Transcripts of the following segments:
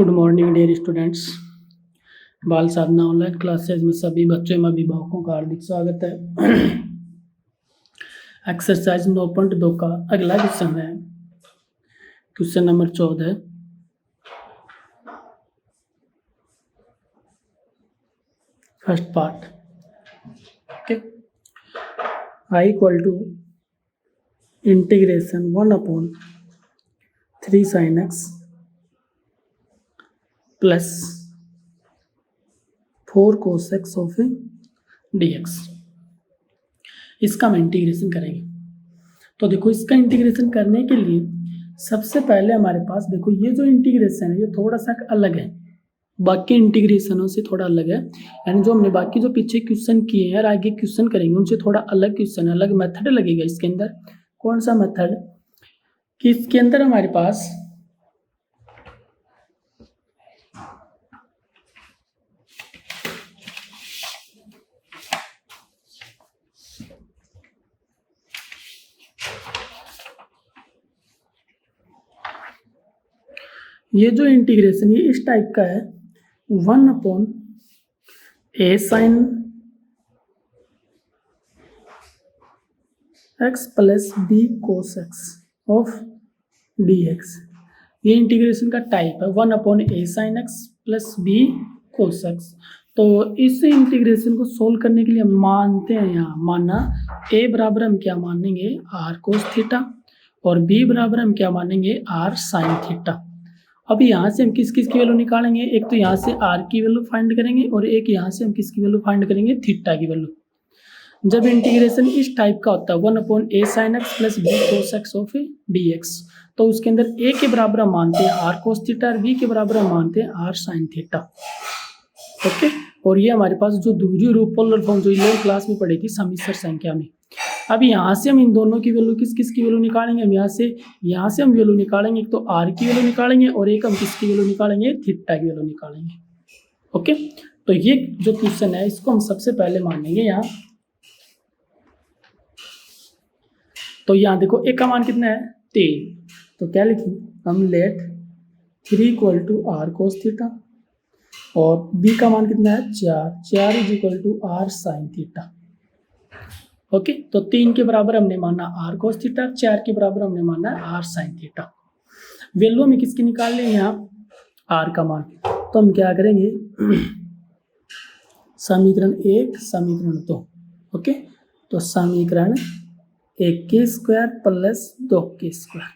Good morning dear students. बाल साधना online classes में सभी बच्चों एवं अभिभावकों का हार्दिक स्वागत है। एक्सरसाइज 9.2 का अगला क्वेश्चन है question number 14। First part. Okay, I equal to integration 1/3 sin x plus 4 cos x of dx। इसका हम इंटीग्रेशन करेंगे। तो देखो, इसका इंटीग्रेशन करने के लिए सबसे पहले हमारे पास देखो, ये जो इंटीग्रेशन है ये थोड़ा सा अलग है, बाकी इंटीग्रेशनों से थोड़ा अलग है। यानी जो हमने बाकी जो पीछे क्वेश्चन किए हैं और आगे क्वेश्चन करेंगे उनसे थोड़ा अलग क्वेश्चन, अलग मेथड लगेगा इसके अंदर। कौन सा मेथड? कि इसके अंदर हमारे पास ये जो इंटीग्रेशन ये इस टाइप का है, 1/a sin x plus b cos x of dx। ये इंटीग्रेशन का टाइप है 1/a sin x plus b cos x। तो इस इंटीग्रेशन को सोल्व करने के लिए हम मानते हैं, यहाँ माना a बराबर हम क्या मानेंगे r cos थीटा और b बराबर हम क्या मानेंगे r sin थीटा। अब यहाँ से हम किस किस की वैल्यू निकालेंगे? एक तो यहाँ से r की वैल्यू फाइंड करेंगे और एक यहाँ से हम किसकी वैल्यू फाइंड करेंगे? थीटा की वैल्यू। जब इंटीग्रेशन इस टाइप का होता है 1/a sin x plus b cos x of dx, तो उसके अंदर a के बराबर हम मानते हैं r cos थीटा और b के बराबर हम मानते हैं r sin थीटा। ओके, और ये हमारे पास जो दूसरी रूप पोलर फॉर्म जो 11th क्लास में पढ़ी थी समिश्र संख्या में। अब यहाँ से हम इन दोनों की वैल्यू किस किस की वैल्यू निकालेंगे? हम यहाँ से हम वैल्यू निकालेंगे, एक तो r की वैल्यू निकालेंगे और एक हम किसकी वैल्यू निकालेंगे? थीटा की वैल्यू निकालेंगे। ओके, तो ये जो क्वेश्चन है इसको हम सबसे पहले मानेंगे यहाँ। तो यहाँ देखो एक का मान कितना है? 3। तो क्या लिखें हम? Let 3 equal to r cos theta और b का मान कितना है? 4 is equal to r sine theta. Okay, तो 3 के बराबर हमने माना आर कोस थीटा, 4 के बराबर हमने माना आर साइन थीटा। वैल्यू में किसकी निकाल लें? यहाँ आर का मान। तो हम क्या करेंगे? समीकरण 1 समीकरण 2। ओके, तो समीकरण 1 के स्क्वायर प्लस 2 के स्क्वायर।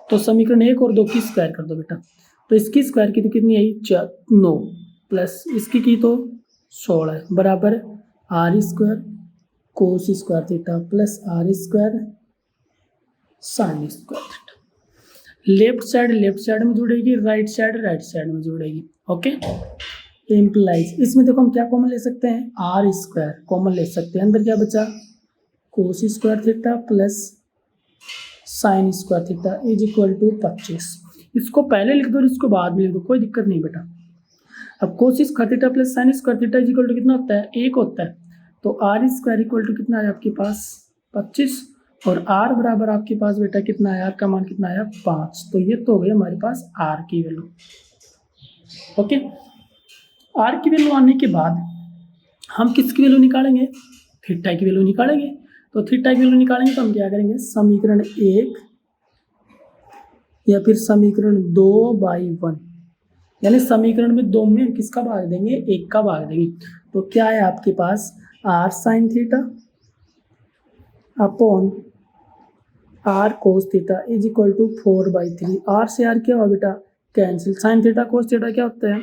तो समीकरण 1 और 2 की स्क्वायर कर दो बेटा। तो इसकी स्क्वायर की तो कितनी आई? 9 प्लस इसकी की तो 16 बराबर r square cos square theta plus r square sine square theta. Left side में जुड़ेगी, राइट साइड में जुड़ेगी। ओके, इम्प्लाइज इसमें देखो हम क्या कॉमन ले सकते हैं? आर स्क्वायर कॉमन ले सकते हैं। अंदर क्या बचा? Cos square theta plus sine square theta is equal to 25। इसको पहले लिख दो और इसको बाद में लिख दो, कोई दिक्कत नहीं बेटा। अब cos square theta plus sine square theta is equal to कितना होता है? 1 होता है। तो आर स्क्वायर इक्वल टू कितना है आपके पास? 25 और आर बराबर आपके पास बेटा कितना है? आर का मान कितना है? 5। तो ये तो हो गई हमारे पास आर की वैल्यू। ओके, आर की वैल्यू आने के बाद हम किसकी वैल्यू निकालेंगे? थीटा की वैल्यू निकालेंगे। तो थीटा की वैल्यू निकालेंगे तो हम क्या करेंगे? समीकरण 1 या फिर समीकरण 2/1, यानी समीकरण में 2 में किसका भाग देंगे? 1 का भाग देंगे। तो क्या है आपके पास? R sine theta upon r cos theta is equal to 4/3। R से आर क्या हुआ बेटा? Cancel. Sine theta cos theta क्या होता है?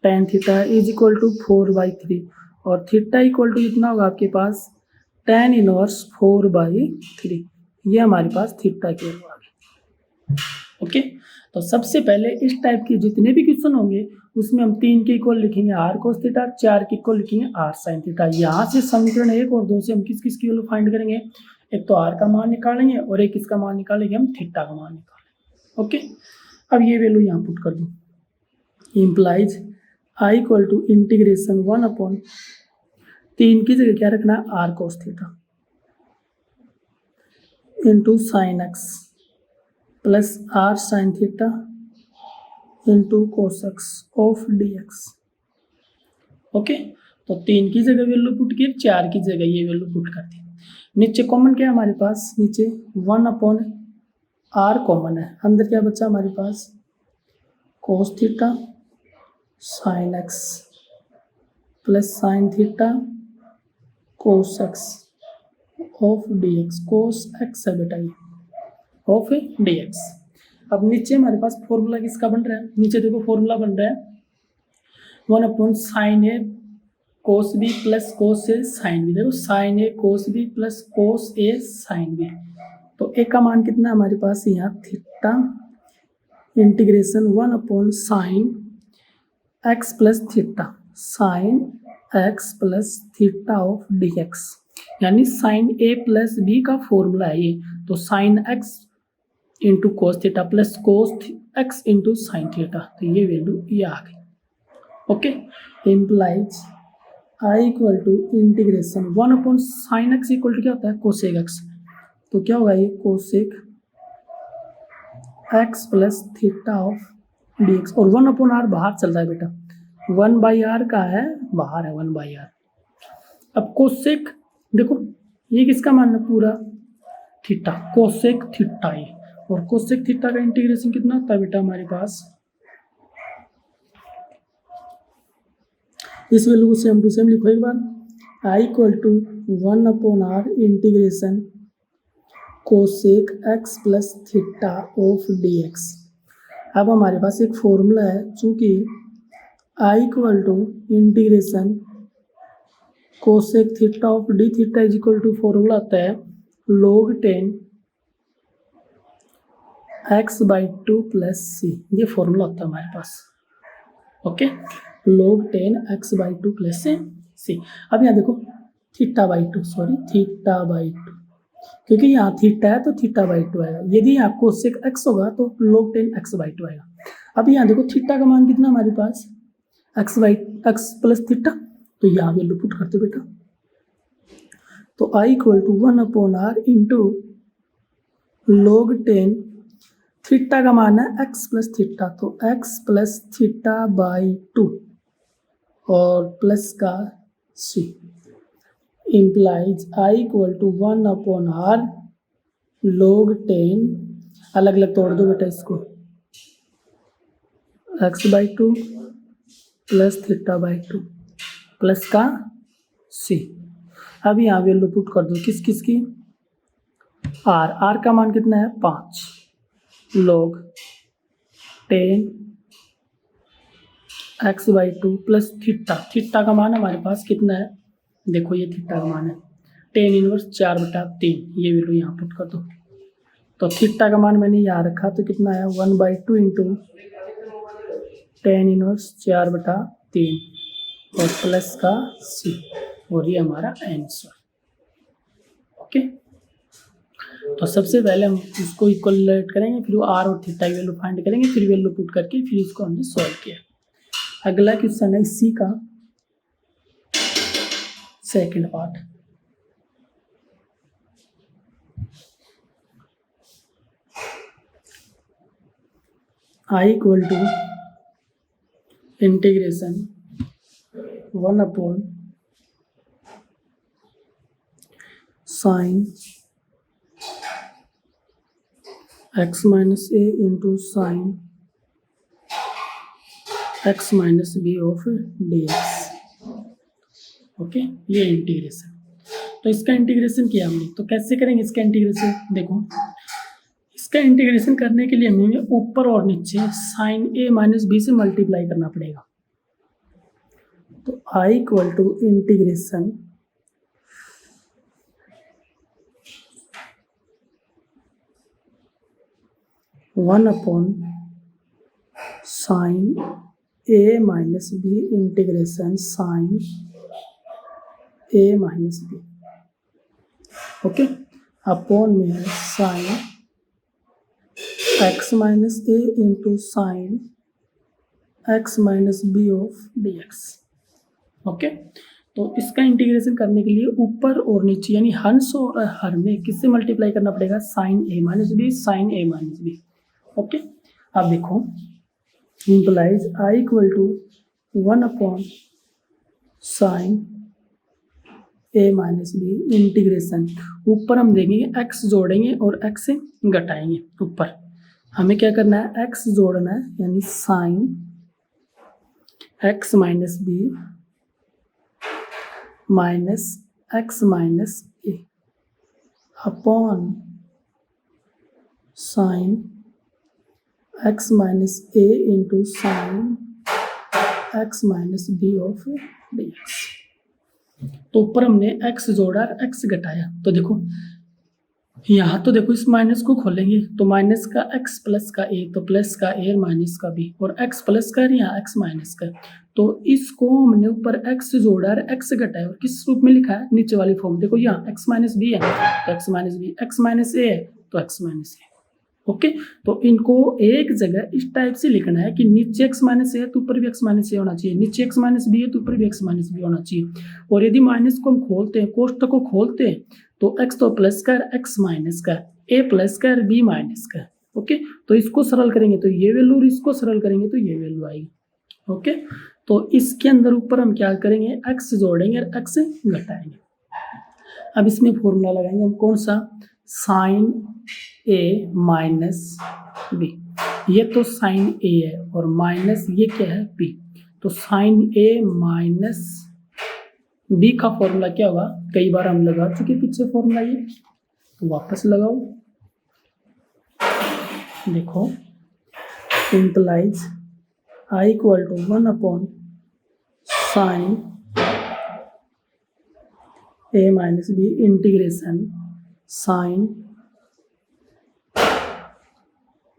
Tan theta is equal to 4/3 और थीटा इक्वल टू कितना होगा आपके पास? tan inverse 4/3। ये हमारे पास थीटा की वैल्यू आ गई। ओके, तो सबसे पहले इस टाइप के जितने भी क्वेश्चन होंगे उसमें हम 3 के इक्वल लिखेंगे आर कोस थीटा, 4 के इक्वल लिखेंगे आर साइन थीटा। यहाँ से समीकरण 1 और 2 से हम किस किस की वैल्यू फाइंड करेंगे? एक तो आर का मान निकालेंगे और एक किसका मान निकालेंगे? हम थीटा का मान निकालेंगे। ओके, अब ये वैल्यू यहाँ पुट कर दो। Implies I equal to integration 1/3 की जगह क्या रखना है? R cos theta into sine x plus r sine theta into cos x of d x. Okay, तो 3 की जगह वैल्यू पुट की, 4 की जगह ये वैल्यू पुट कर दी। नीचे कॉमन क्या है हमारे पास, नीचे 1/r कॉमन है, अंदर क्या बचा हमारे पास cos theta sine x plus sine theta cos x of d x. Cos x है बेटा ये, ऑफ डी एक्स। अब नीचे हमारे पास फॉर्मूला किसका बन रहा है, नीचे देखो फॉर्मूला बन रहा है 1/sin ए कोस बी प्लस कोस ए साइन बी। देखो साइन ए कोस बी प्लस कोस ए साइन बी। तो ए का मान कितना है हमारे पास यहाँ theta integration 1/sin x plus theta sine x plus theta of d x, यानी साइन ए प्लस बी का फॉर्मूला है ये। तो sign x into cos theta plus cos x into sine theta, तो ये वैल्यू ये आ गई। Okay, implies I equal to integration 1/sin x equal to क्या होता है कोसेक एक्स। तो क्या होगा ये cosec x plus theta of d x, और 1/r बाहर चल रहा है बेटा, 1/r का है बाहर है 1/r। अब कोसेक देखो ये किसका मान है पूरा थीटा, कोसेक थीटा ये, और कोसेक थीटा का इंटीग्रेशन कितना होता है बेटा हमारे पास, इस वैल्यू को सेम टू सेम लिखो एक बार, I equal to 1/r integration cosec x plus theta of d x. अब हमारे पास एक फॉर्मूला है, चूंकि I equal to integration cosec theta of d theta is equal to formula आता है log 10 x/2 प्लस सी, ये फॉर्मूला होता है हमारे पास। ओके, log 10 x/2 प्लस सी। अब यहाँ देखो θ/2, सॉरी θ/2, क्योंकि यहाँ थीटा है तो θ/2 आएगा। यदि यहाँ कोसेक x होगा तो log 10 x/2 आएगा। अब यहाँ देखो थीटा का मान कितना हमारे पास x प्लस थीटा, तो यहाँ वैल्यू पुट करते बेटा, तो I equal to 1/r into log 10, theta का मान है x प्लस थीटा, तो x प्लस θ/2 और प्लस का c, implies I equal to 1/r log 10, अलग अलग तोड़ दो बेटा इसको, x/2 प्लस θ/2 प्लस का c। अब यहाँ वैल्यू पुट कर दो किस किस की, r का मान कितना है 5 log 10 x/2 प्लस थीटा का मान हमारे पास कितना है, देखो ये थीटा का मान है 10 इनवर्स 4/3, ये वैल्यू यहाँ पुट कर दो। तो थीटा का मान मैंने यहाँ रखा तो कितना है 1/2 इंटू 10 इनवर्स 4/3 और प्लस का c, और ये हमारा आंसर। ओके, तो सबसे पहले हम इसको इक्वलेट करेंगे, फिर वो r और थीटा की वैल्यू फाइंड करेंगे, फिर वैल्यू पुट करके फिर इसको हमने सॉल्व किया। अगला क्वेश्चन है इसी का second part. I equal to integration 1/sin x minus a into sine x minus b of d x. Okay, ये इंटीग्रेशन, तो इसका इंटीग्रेशन किया हमने, तो कैसे करेंगे इसका इंटीग्रेशन, देखो इसका इंटीग्रेशन करने के लिए हमें ऊपर और नीचे साइन ए माइनस बी से मल्टीप्लाई करना पड़ेगा। तो I equal to integration 1/sin a minus b integration sine a minus b, okay, upon में है sine x minus a into sine x minus b of d x. Okay, तो इसका integration करने के लिए ऊपर और नीचे यानी हंस और हर में किससे मल्टीप्लाई करना पड़ेगा, sine a minus b sine a minus b. Okay, अब देखो implies I equal to 1/sin a minus b integration, ऊपर हम देखेंगे x जोड़ेंगे और x से घटाएंगे। ऊपर हमें क्या करना है, x जोड़ना है, यानी sine x minus b minus x minus a upon sine x minus a into sine x minus b of d x. तो ऊपर हमने x जोड़ा और x घटाया। तो देखो यहाँ तो देखो इस माइनस को खोलेंगे तो माइनस का x प्लस का a, तो प्लस का a और माइनस का b, और x प्लस का यहाँ x माइनस का। तो इसको हमने ऊपर x जोड़ा और x घटाया और किस रूप में लिखा है, नीचे वाली फॉर्म। देखो यहाँ x माइनस बी है तो x minus b, x minus a है तो x माइनस ए। ओके, तो इनको एक जगह इस टाइप से लिखना है कि नीचे x माइनस ए है तो ऊपर भी x माइनस ए होना चाहिए, नीचे x माइनस बी है तो ऊपर भी x माइनस बी होना चाहिए। और यदि माइनस को हम खोलते हैं, कोष्टक को खोलते हैं, तो x तो प्लस का, x माइनस का, a प्लस का, b माइनस का। ओके, तो इसको सरल करेंगे तो ये वैल्यू और इसको सरल करेंगे तो ये वैल्यू आएगी। ओके, तो इसके अंदर ऊपर हम क्या करेंगे, x जोड़ेंगे और x घटाएंगे। अब इसमें फॉर्मूला लगाएंगे हम, कौन सा, साइन a माइनस बी। ये तो साइन a है और माइनस ये क्या है, b। तो साइन a माइनस b का फॉर्मूला क्या होगा, कई बार हम लगा चुके पीछे फॉर्मूला ये, तो वापस लगाओ। देखो implies I equal to 1/sin a minus b integration sine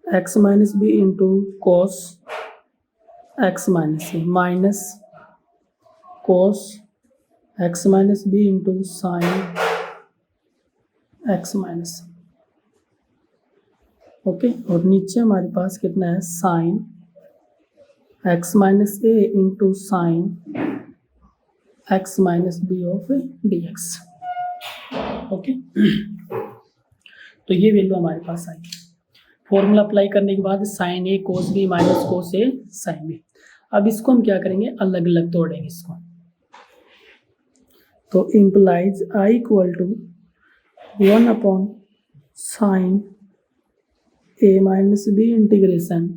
x minus b into cos x minus a minus cos x minus b into sine x minus. Okay, और नीचे हमारे पास कितना है, sine x minus a into sine x minus b of d x. Okay, तो ये value हमारे पास आई। Formula apply करने के बाद साइन ए कोस बी माइनस कोस ए साइन बी। अब इसको हम क्या करेंगे, अलग अलग तोड़ेंगे इसको। तो implies I equal to 1/sin a minus b integration,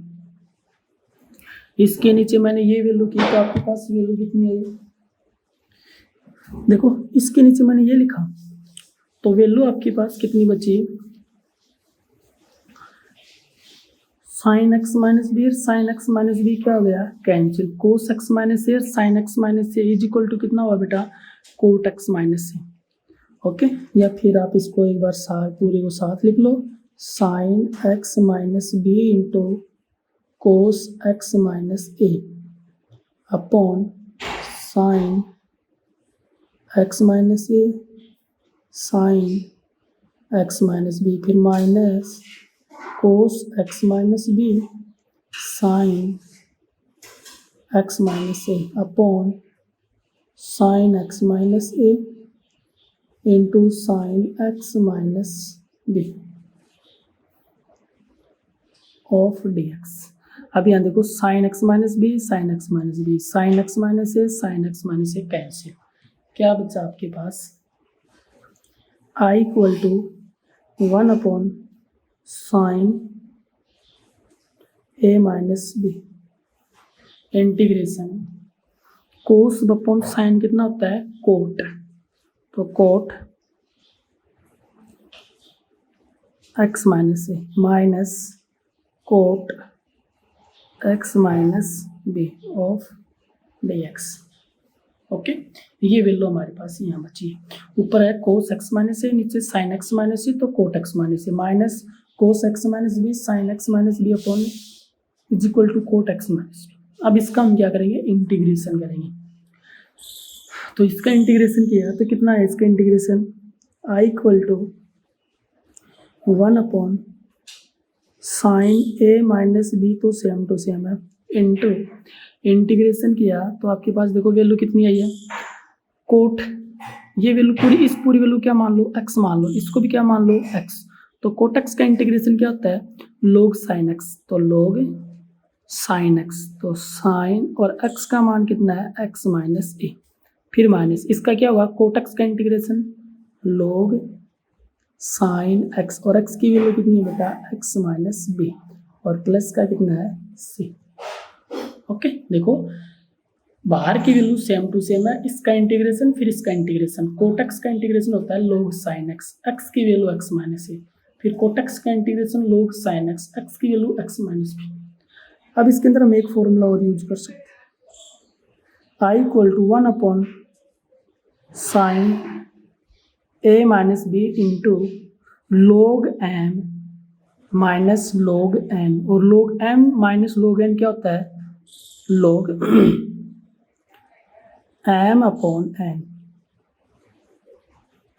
इसके नीचे मैंने ये वैल्यू की तो आपके पास वैल्यू कितनी आई, देखो इसके नीचे मैंने ये लिखा तो वैल्यू आपके पास कितनी बची, sine x minus b, sine x minus b क्या हो गया, cancel. Cos x minus a, sine x minus a is equal to कितना हुआ बेटा, cot x minus a. Okay, या फिर आप इसको एक बार साथ पूरे को साथ लिख लो, sine x minus b into cos x minus a upon sine x minus a sine x minus b, फिर minus cos x minus b sine x minus a upon sine x minus a into sine x minus b of d x. अब यहाँ देखो sine x minus b, sine x minus b, sine x minus a, sine x minus a cancel. क्या बचा आपके पास, आई equal to 1/sin a minus b integration cos upon sine कितना होता है, cot, तो cot x minus a minus cot x minus b of d x. Okay, ये value हमारे पास यहाँ बची है। ऊपर है कोस एक्स माइनस ए, नीचे साइन एक्स माइनस ए, तो cot x minus a minus cos x minus b sine x minus b upon is equal to cot x minus b. अब इसका हम क्या करेंगे, इंटीग्रेशन करेंगे। तो इसका इंटीग्रेशन किया तो कितना है इसका integration, I equal to 1/sin a minus b, तो सेम टू सेम है, इंटू इंटीग्रेशन किया तो आपके पास देखो वैल्यू कितनी आई है, कोट, ये वैल्यू पूरी, इस पूरी वैल्यू क्या मान लो, x मान लो, इसको भी क्या मान लो, x। तो कोट x का इंटीग्रेशन क्या होता है, log sin x, तो log साइन एक्स, तो साइन और एक्स का मान कितना है एक्स माइनस ए, फिर माइनस इसका क्या होगा कोट एक्स का इंटीग्रेशन log साइन एक्स, और एक्स की वैल्यू कितनी है बेटा एक्स माइनस बी, और प्लस का कितना है सी। ओके देखो बाहर की वैल्यू सेम टू सेम है, इसका इंटीग्रेशन फिर इसका इंटीग्रेशन, कोट एक्स का इंटीग्रेशन होता है log साइन एक्स, एक्स की वैल्यू एक्स माइनस ए, फिर कोट एक्स का integration log sine x, x की वैल्यू एक्स माइनस बी। अब इसके अंदर हम एक फॉर्मूला और यूज कर सकते हैं, I equal to 1 upon sine a minus b into log m minus log n, और log m minus log n क्या होता है log m upon n,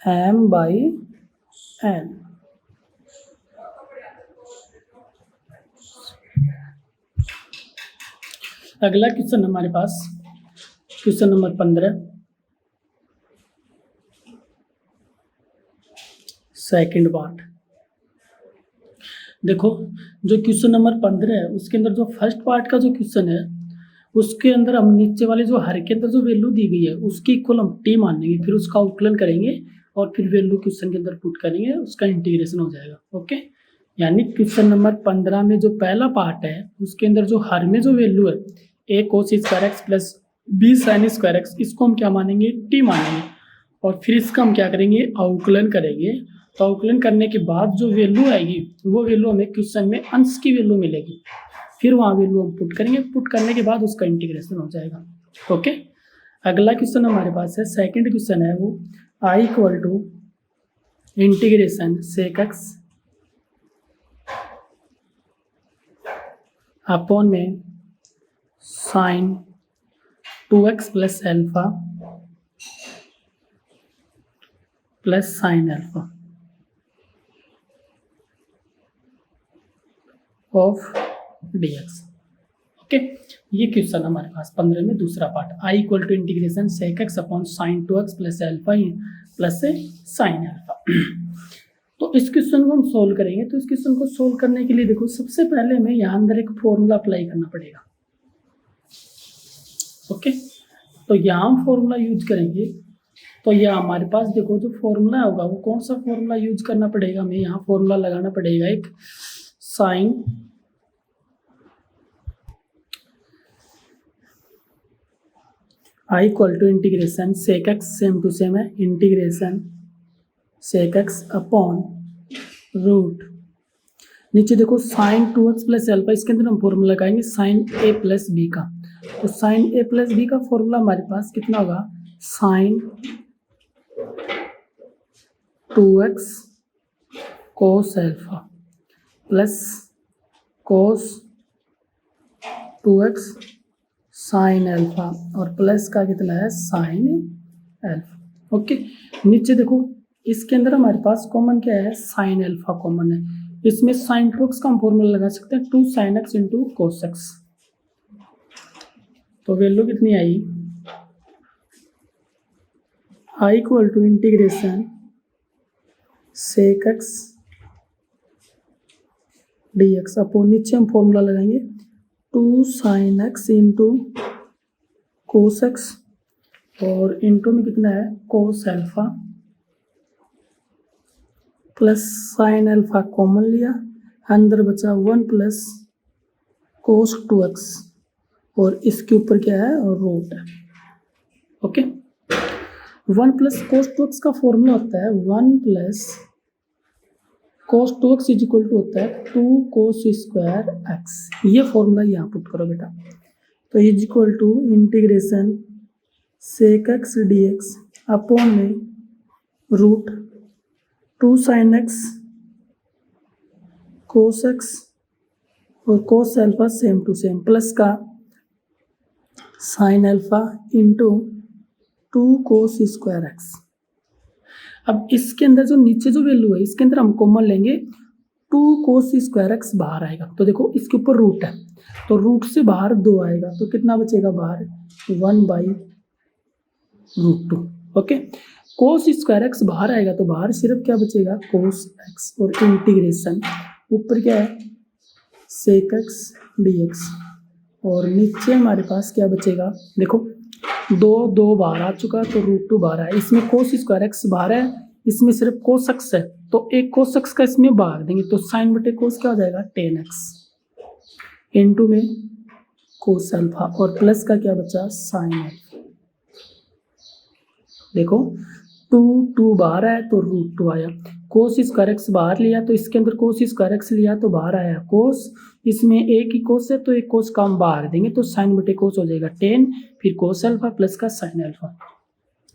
m by n. अगला क्वेश्चन हमारे पास क्वेश्चन नंबर 15, सेकंड पार्ट। देखो जो question number 15 है उसके अंदर जो फर्स्ट पार्ट का जो क्वेश्चन है उसके अंदर हम नीचे वाले जो हर के अंदर जो वैल्यू दी गई है उसकी इक्वल हम टी मानेंगे, फिर उसका आउटलाइन करेंगे और फिर वैल्यू क्वेश्चन के अंदर पुट करेंगे, उसका इंटीग्रेशन हो जाएगा। ओके यानी क्वेश्चन नंबर 15 में जो पहला पार्ट है उसके अंदर जो हर में जो वैल्यू है a cos square x plus b sine square x, इसको हम क्या मानेंगे टी मानेंगे, और फिर इसका हम क्या करेंगे आउटलाइन करेंगे। तो आउटलाइन करने के बाद जो वैल्यू आएगी वो वैल्यू हमें क्वेश्चन में अंश की वैल्यू मिलेगी, फिर वहाँ वैल्यू हम पुट करेंगे, पुट करने के बाद उसका इंटीग्रेशन हो जाएगा। ओके अगला क्वेश्चन हमारे पास है सेकंड क्वेश्चन है वो I equal to integration sec x upon में sine 2x plus alpha plus sine alpha of dx। Okay ये क्वेश्चन हमारे पास 15 में दूसरा part, I equal to integration sec x upon sine 2x plus alpha plus sine alpha. तो इस question को हम सोल्व करेंगे। तो इस क्वेश्चन को सोल्व करने के लिए देखो सबसे पहले हमें यहाँ अंदर एक फॉर्मूला अप्लाई करना पड़ेगा। ओके तो यहाँ हम फॉर्मूला यूज करेंगे। तो यह हमारे पास देखो जो फॉर्मूला होगा वो कौन सा फॉर्मूला यूज करना पड़ेगा, हमें यहाँ फॉर्मूला लगाना पड़ेगा एक sine I equal to integration sec x, same to same है, integration sec x upon root नीचे देखो साइन 2x प्लस एल्फा, इसके अंदर हम फॉर्मूला लगाएंगे साइन ए प्लस बी का। तो साइन ए प्लस बी का फॉर्मूला हमारे पास कितना होगा sine 2x cos alpha plus cos 2x sine alpha, और प्लस का कितना है साइन एल्फा। ओके नीचे देखो इसके अंदर हमारे पास कॉमन क्या है साइन एल्फा कॉमन है, इसमें साइन 2x का हम फॉर्मूला लगा सकते हैं 2 sine x into cos x. तो वैल्यू कितनी आई I equal to integration sec x d x upon नीचे हम फॉर्मूला लगाएंगे 2 sine x into cos x, और इंटू में कितना है cos alpha plus sine alpha common लिया, अंदर बचा 1 प्लस कोस 2x, और इसके ऊपर क्या है और रूट है। ओके 1 प्लस कोस 2x का फॉर्मूला होता है 1 plus cos 2x is equal to होता है 2 कोस स्क्वायर एक्स। ये फॉर्मूला यहाँ पुट करो बेटा। तो is equal to integration sec x d x upon में root 2 sine x cos x और cos alpha same to same, plus का sine alpha into 2 cos square x. अब इसके अंदर जो नीचे जो वैल्यू है इसके अंदर हम कॉमन लेंगे 2 कोस स्क्वायर एक्स बाहर आएगा, तो देखो इसके ऊपर रूट है तो रूट से बाहर 2 आएगा, तो कितना बचेगा बाहर 1/√2। ओके कोस स्क्वायर एक्स बाहर आएगा तो बाहर सिर्फ क्या बचेगा कोस एक्स, और इंटीग्रेशन ऊपर क्या है सेक एक्स डी एक्स और नीचे हमारे पास क्या बचेगा, देखो 2 बाहर आ चुका तो √2 बाहर है, इसमें कोस स्क्वायर एक्स बाहर है, इसमें सिर्फ कोस एक्स है, तो एक कोस एक्स का इसमें भाग देंगे तो साइन बटे कोस क्या हो जाएगा 10x इंटू में कोस अल्फा और प्लस का क्या बचा साइन अल्फा। देखो 2 बाहर आया तो √2 आया, कोस स्क्वायर एक्स बाहर लिया तो इसके अंदर कोस स्क्वायर एक्स लिया तो बाहर आया कोस, इसमें एक ही कोस है तो एक कोस का हम बाहर देंगे तो साइन बटे कोस हो जाएगा 10, फिर कोस अल्फा प्लस का sine alpha.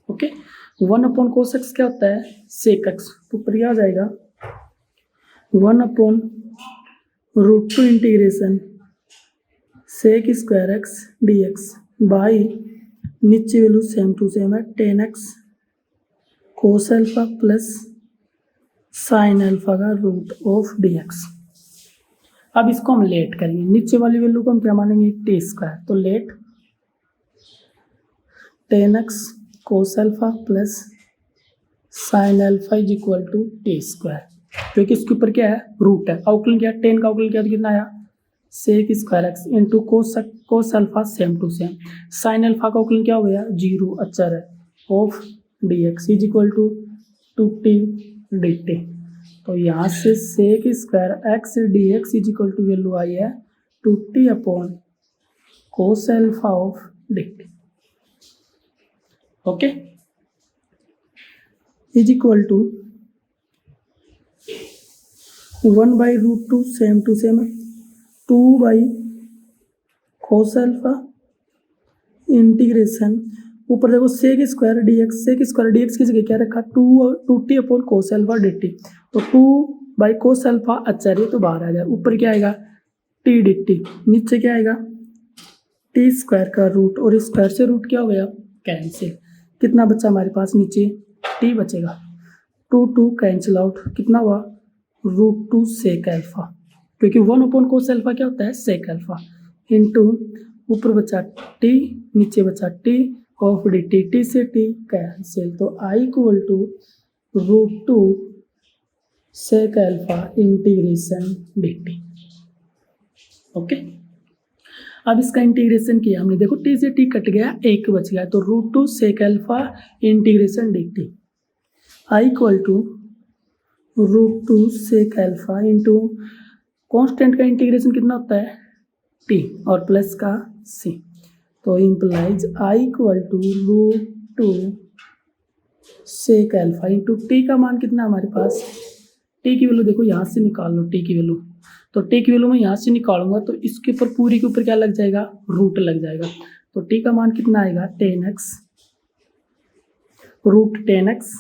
Okay 1 cos x क्या होता है सेक एक्स, तो ऊपर क्या आ जाएगा 1/√2 integration sec square x dx by नीचे वैल्यू सेम टू सेम है 10x cos alpha plus sine alpha का √(dx)। अब इसको हम लेट करेंगे, नीचे वाली वैल्यू को हम क्या मानेंगे t², तो let 10x cos alpha plus sine alpha is equal to t², क्योंकि इसके ऊपर क्या है रूट है, अवकलन क्या 10 का अवकलन क्या कितना आया sec square x into cos alpha same to same, sine alpha का अवकलन क्या हो गया 0 अचर है of dx is equal to 2t dt। तो यहाँ से sec square x dx is equal to value आई है 2t upon cos alpha of dt। Okay is equal to 1/√2 same to same 2 by cos alpha integration ऊपर देखो sec square dx की जगह क्या रखा 2t upon cos alpha dt, तो 2 by cos alpha आचार्य तो बाहर आ जाए, ऊपर क्या आएगा t dt, नीचे क्या आएगा t² का रूट और स्क्वायर से रूट क्या हो गया कैंसिल, कितना बचा हमारे पास नीचे t बचेगा 2 कैंसिल आउट, कितना हुआ √2 सेक अल्फा, क्योंकि 1 कोस अल्फा क्या होता है सेक अल्फा इंटू ऊपर बचा t नीचे बचा t ऑफ dt, t से t कैंसिल, तो i equal to √2 sec alpha integration dt। Okay अब इसका इंटीग्रेशन किया हमने, देखो t से t कट गया एक बच गया, तो √2 sec alpha integration dt i equal to √2 sec alpha into constant का इंटीग्रेशन कितना होता है t और प्लस का c, तो implies i equal to √2 sec alpha into t का मान कितना हमारे पास, t की वैल्यू देखो यहाँ से निकाल लो t की वैल्यू, तो t की वैल्यू मैं यहाँ से निकालूंगा तो इसके ऊपर पूरी के ऊपर क्या लग जाएगा रूट लग जाएगा, तो t का मान कितना आएगा 10x √10x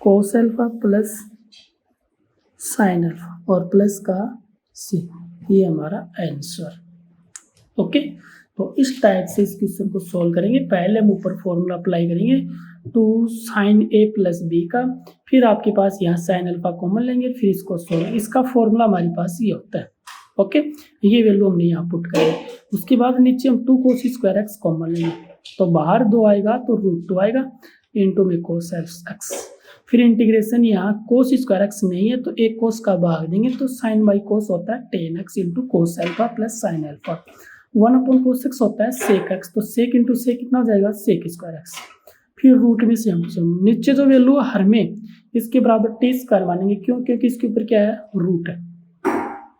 cos alpha plus sine alpha और प्लस का c, ये हमारा आंसर। ओके तो इस टाइप से इस क्वेश्चन को सॉल्व करेंगे, पहले हम ऊपर फॉर्मूला अप्लाई करेंगे 2 sin a प्लस b का, फिर आपके पास यहाँ साइन अल्फा कॉमन लेंगे, फिर इसको सॉल्व, इसका फॉर्मूला हमारे पास ये होता है। ओके ये वैल्यू हमने यहाँ पुट करेंगे, उसके बाद नीचे हम 2 कोस स्क्वायर एक्स कॉमन लेंगे, तो बाहर 2 आएगा तो √2 आएगा इंटू में कोस एक्स, फिर इंटीग्रेशन यहाँ कोस स्क्वायर एक्स नहीं है तो एक कोस का भाग देंगे, तो साइन बाई कोस होता है 10x into cos alpha plus sine alpha, 1 cos x होता है सेक एक्स, तो सेक इंटू सेक कितना हो जाएगा सेक स्क्वायर एक्स, फिर रूट में सेम नीचे जो वैल्यू हर में इसके बराबर t² मानेंगे, क्यों क्योंकि इसके ऊपर क्या है रूट है।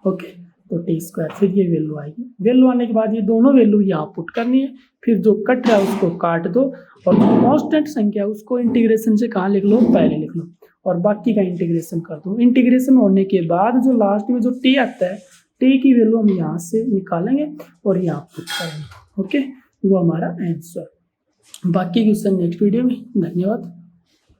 ओके तो t², फिर ये वैल्यू आएगी, वैल्यू आने के बाद ये दोनों वैल्यू यहाँ पुट करनी है, फिर जो कट रहा है उसको काट दो और जो कांस्टेंट संख्या उसको इंटीग्रेशन से कहाँ लिख लो पहले लिख लो और बाकी का इंटीग्रेशन कर दो। इंटीग्रेशन होने के बाद जो लास्ट में जो t आता है t की वैल्यू हम यहाँ से निकालेंगे और यहाँ पुट करेंगे। ओके वो हमारा आंसर, बाकी क्वेश्चन नेक्स्ट वीडियो में। धन्यवाद।